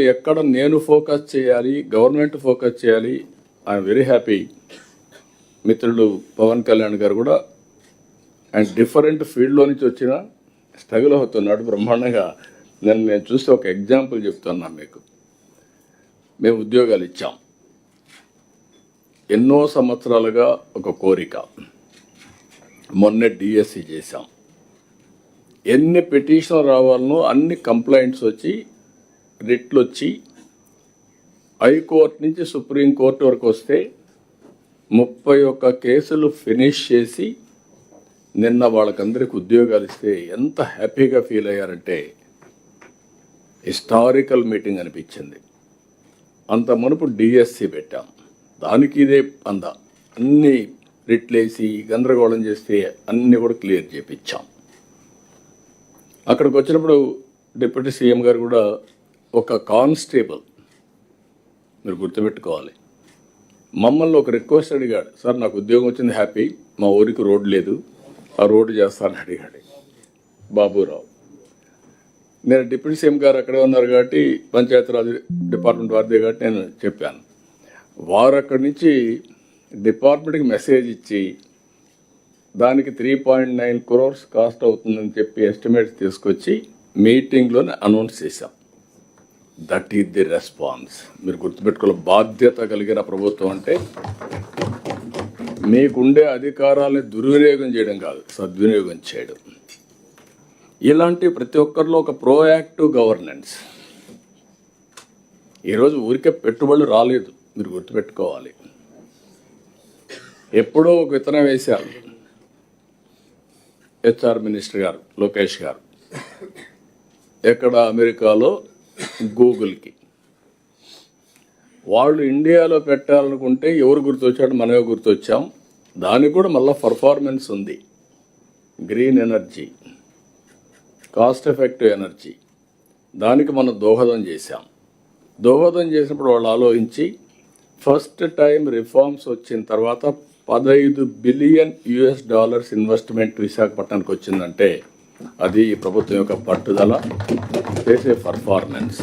ఎక్కడ నేను ఫోకస్ చేయాలి, గవర్నమెంట్ ఫోకస్ చేయాలి. I'm very happy. మిత్రులు పవన్ కళ్యాణ్ గారు కూడా ఆయన డిఫరెంట్ ఫీల్డ్లో నుంచి వచ్చిన స్ట్రగుల్ అవుతున్నాడు బ్రహ్మాండంగా. నేను చూస్తే ఒక ఎగ్జాంపుల్ చెప్తున్నాను మీకు. మేము ఉద్యోగాలు ఇచ్చాం. ఎన్నో సంవత్సరాలుగా ఒక కోరిక. మొన్నే డిఎస్సి చేశాం. ఎన్ని పిటిషన్లు రావాలనో అన్ని కంప్లైంట్స్ వచ్చి, రిట్లు వచ్చి, హైకోర్టు నుంచి సుప్రీంకోర్టు వరకు వస్తే 31 కేసులు ఫినిష్ చేసి నిన్న వాళ్ళకందరికి ఉద్యోగాలు ఇస్తే ఎంత హ్యాపీగా ఫీల్ అయ్యారంటే హిస్టారికల్ మీటింగ్ అనిపించింది. అంత మునుపు డిఎస్సి పెట్టాం. దానికి ఇదే అన్ని రిట్లేసి గందరగోళం చేస్తే అన్నీ కూడా క్లియర్ చేయించాం. అక్కడికి వచ్చినప్పుడు డిప్యూటీ సీఎం గారు కూడా ఒక కానిస్టేబుల్, మీరు గుర్తుపెట్టుకోవాలి, మమ్మల్ని ఒక రిక్వెస్ట్ అడిగాడు. సార్ నాకు ఉద్యోగం వచ్చింది, హ్యాపీ, మా ఊరికి రోడ్డు లేదు, ఆ రోడ్డు చేస్తానని అడిగాడు బాబురావు. నేను డిప్యూటీ సీఎం గారు అక్కడే ఉన్నారు కాబట్టి పంచాయతీరాజ్ డిపార్ట్మెంట్ వారిదే కాబట్టి నేను చెప్పాను. వారు అక్కడి నుంచి డిపార్ట్మెంట్కి మెసేజ్ ఇచ్చి దానికి 3.9 crores కాస్ట్ అవుతుందని చెప్పి ఎస్టిమేట్స్ తీసుకొచ్చి మీటింగ్లోనే అనౌన్స్ చేశాం. That is the response. మీరు గుర్తుపెట్టుకోవాలి, బాధ్యత కలిగిన ప్రభుత్వం అంటే మీకుండే అధికారాలని దుర్వినియోగం చేయడం కాదు, సద్వినియోగం చేయడం. ఇలాంటి ప్రతి ఒక్కరిలో ఒక ప్రోయాక్టివ్ గవర్నెన్స్. ఈరోజు ఊరికే పెట్టుబడులు రాలేదు, మీరు గుర్తుపెట్టుకోవాలి. ఎప్పుడో ఒక విత్తనం వేశారు హెచ్ఆర్ మినిస్టర్ గారు లోకేష్ గారు, ఎక్కడ అమెరికాలో గూగుల్కి. వాళ్ళు ఇండియాలో పెట్టాలనుకుంటే ఎవరు గుర్తొచ్చాడు, మనమే గుర్తొచ్చాం. దానికి కూడా మళ్ళీ పర్ఫార్మెన్స్ ఉంది. Green energy, cost effective energy, దానికి మనం దోహదం చేశాం. దోహదం చేసినప్పుడు వాళ్ళు ఆలోచించి ఫస్ట్ టైం రిఫార్మ్స్ వచ్చిన తర్వాత $15 బిలియన్ ఇన్వెస్ట్మెంట్ విశాఖపట్నానికి వచ్చిందంటే అది ఈ ప్రభుత్వం యొక్క పట్టుదల, చేసే పర్ఫార్మెన్స్.